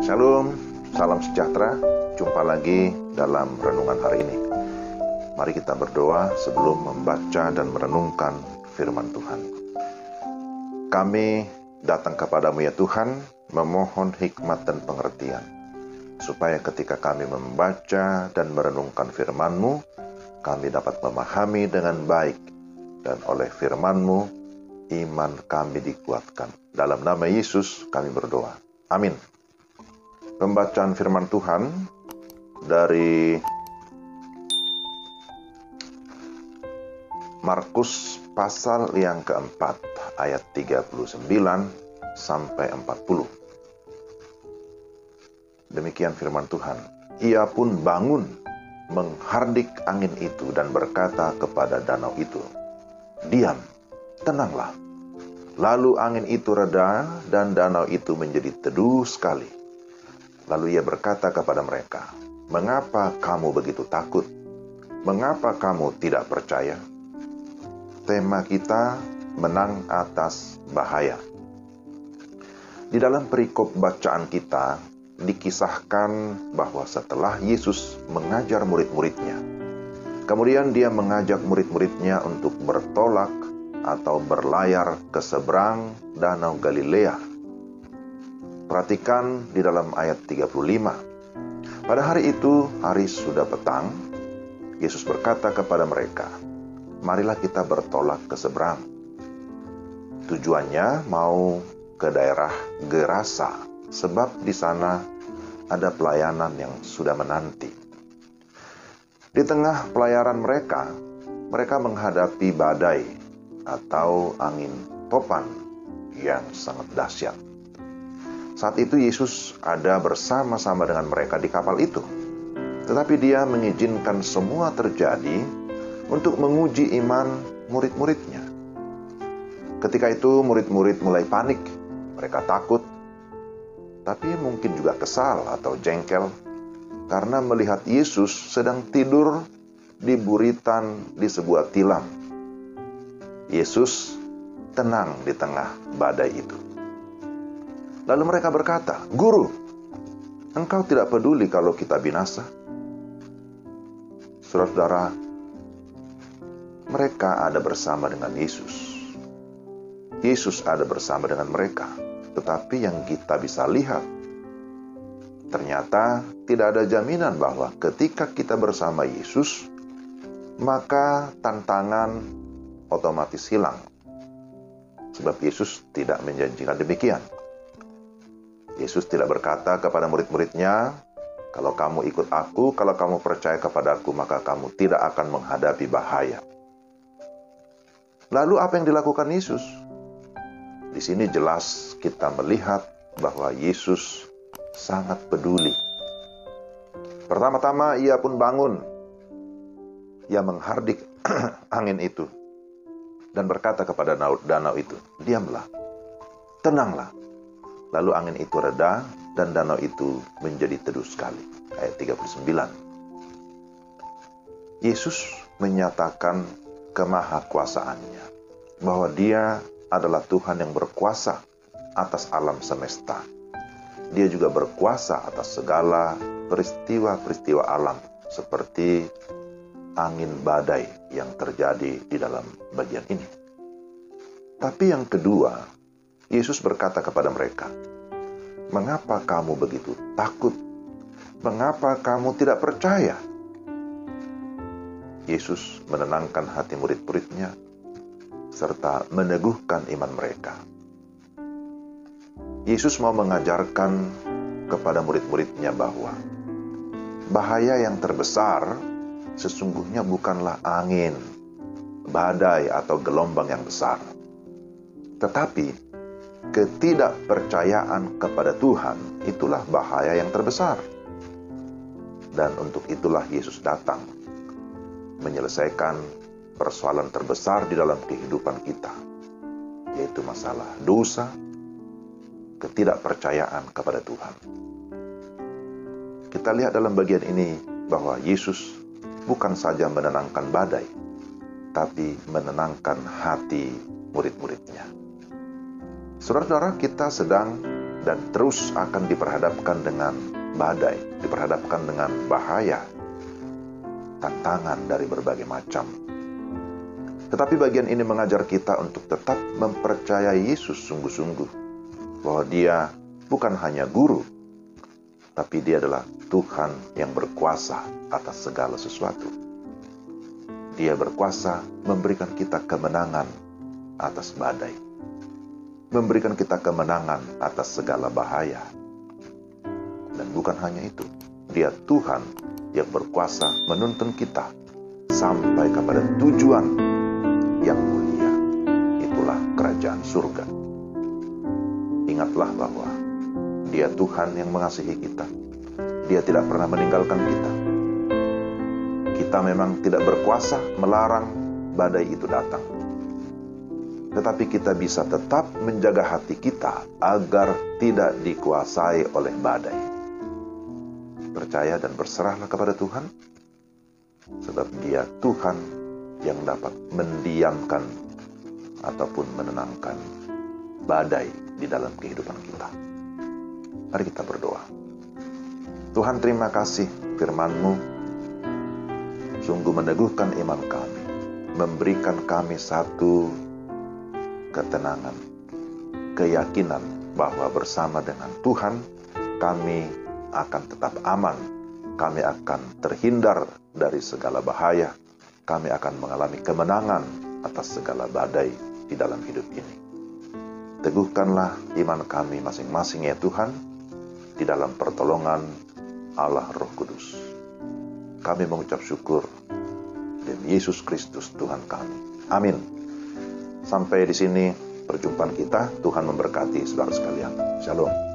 Shalom, salam sejahtera. Jumpa lagi dalam renungan hari ini. Mari kita berdoa sebelum membaca dan merenungkan firman Tuhan. Kami datang kepadamu ya Tuhan, memohon hikmat dan pengertian, supaya ketika kami membaca dan merenungkan firman-Mu, kami dapat memahami dengan baik, dan oleh firman-Mu, iman kami dikuatkan. Dalam nama Yesus kami berdoa. Amin. Pembacaan firman Tuhan dari Markus pasal yang keempat, ayat 39 sampai 40. Demikian firman Tuhan. Ia pun bangun, menghardik angin itu dan berkata kepada danau itu, "Diam, tenanglah." Lalu angin itu reda dan danau itu menjadi teduh sekali. Lalu ia berkata kepada mereka, "Mengapa kamu begitu takut? Mengapa kamu tidak percaya?" Tema kita, menang atas bahaya. Di dalam perikop bacaan kita, dikisahkan bahwa setelah Yesus mengajar murid-muridnya, kemudian dia mengajak murid-muridnya untuk bertolak atau berlayar ke seberang Danau Galilea. Perhatikan di dalam ayat 35. Pada hari itu, hari sudah petang, Yesus berkata kepada mereka, "Marilah kita bertolak ke seberang." Tujuannya mau ke daerah Gerasa, sebab di sana ada pelayanan yang sudah menanti. Di tengah pelayaran mereka menghadapi badai atau angin topan yang sangat dahsyat. Saat itu Yesus ada bersama-sama dengan mereka di kapal itu. Tetapi dia mengizinkan semua terjadi untuk menguji iman murid-muridnya. Ketika itu murid-murid mulai panik. Mereka takut, tapi mungkin juga kesal atau jengkel karena melihat Yesus sedang tidur di buritan di sebuah tilam. Yesus tenang di tengah badai itu. Lalu mereka berkata, "Guru, engkau tidak peduli kalau kita binasa?" Saudara-saudara, mereka ada bersama dengan Yesus. Yesus ada bersama dengan mereka. Tetapi yang kita bisa lihat, ternyata tidak ada jaminan bahwa ketika kita bersama Yesus, maka tantangan otomatis hilang. Sebab Yesus tidak menjanjikan demikian. Yesus tidak berkata kepada murid-muridnya, "Kalau kamu ikut aku, kalau kamu percaya kepada aku, maka kamu tidak akan menghadapi bahaya." Lalu apa yang dilakukan Yesus? Di sini jelas kita melihat bahwa Yesus sangat peduli. Pertama-tama ia pun bangun. Ia menghardik angin itu dan berkata kepada danau itu, "Diamlah, tenanglah." Lalu angin itu reda dan danau itu menjadi teduh sekali. Ayat 39. Yesus menyatakan kemahakuasaannya, bahwa dia adalah Tuhan yang berkuasa atas alam semesta. Dia juga berkuasa atas segala peristiwa-peristiwa alam, seperti angin badai yang terjadi di dalam bagian ini. Tapi yang kedua, Yesus berkata kepada mereka, "Mengapa kamu begitu takut? Mengapa kamu tidak percaya?" Yesus menenangkan hati murid-muridnya, serta meneguhkan iman mereka. Yesus mau mengajarkan kepada murid-muridnya bahwa bahaya yang terbesar sesungguhnya bukanlah angin, badai, atau gelombang yang besar, tetapi ketidakpercayaan kepada Tuhan itulah bahaya yang terbesar. Dan untuk itulah Yesus datang menyelesaikan persoalan terbesar di dalam kehidupan kita, yaitu masalah dosa, ketidakpercayaan kepada Tuhan. Kita lihat dalam bagian ini bahwa Yesus bukan saja menenangkan badai, tapi menenangkan hati murid-muridnya. Saudara-saudara, kita sedang dan terus akan diperhadapkan dengan badai, diperhadapkan dengan bahaya, tantangan dari berbagai macam. Tetapi bagian ini mengajar kita untuk tetap mempercayai Yesus sungguh-sungguh, bahwa Dia bukan hanya guru, tapi Dia adalah Tuhan yang berkuasa atas segala sesuatu. Dia berkuasa memberikan kita kemenangan atas badai, memberikan kita kemenangan atas segala bahaya. Dan bukan hanya itu, Dia Tuhan yang berkuasa menuntun kita sampai kepada tujuan yang mulia, itulah kerajaan surga. Ingatlah bahwa Dia Tuhan yang mengasihi kita. Dia tidak pernah meninggalkan kita. Kita memang tidak berkuasa melarang badai itu datang, tetapi kita bisa tetap menjaga hati kita agar tidak dikuasai oleh badai. Percaya dan berserahlah kepada Tuhan, sebab Dia Tuhan yang dapat mendiamkan ataupun menenangkan badai di dalam kehidupan kita. Mari kita berdoa. Tuhan, terima kasih firman-Mu sungguh meneguhkan iman kami, memberikan kami satu ketenangan, keyakinan bahwa bersama dengan Tuhan kami akan tetap aman, kami akan terhindar dari segala bahaya, kami akan mengalami kemenangan atas segala badai di dalam hidup ini. Teguhkanlah iman kami masing-masing ya Tuhan, di dalam pertolongan Allah Roh Kudus. Kami mengucap syukur demi Yesus Kristus Tuhan kami. Amin. Sampai di sini perjumpaan kita. Tuhan memberkati saudara sekalian. Shalom.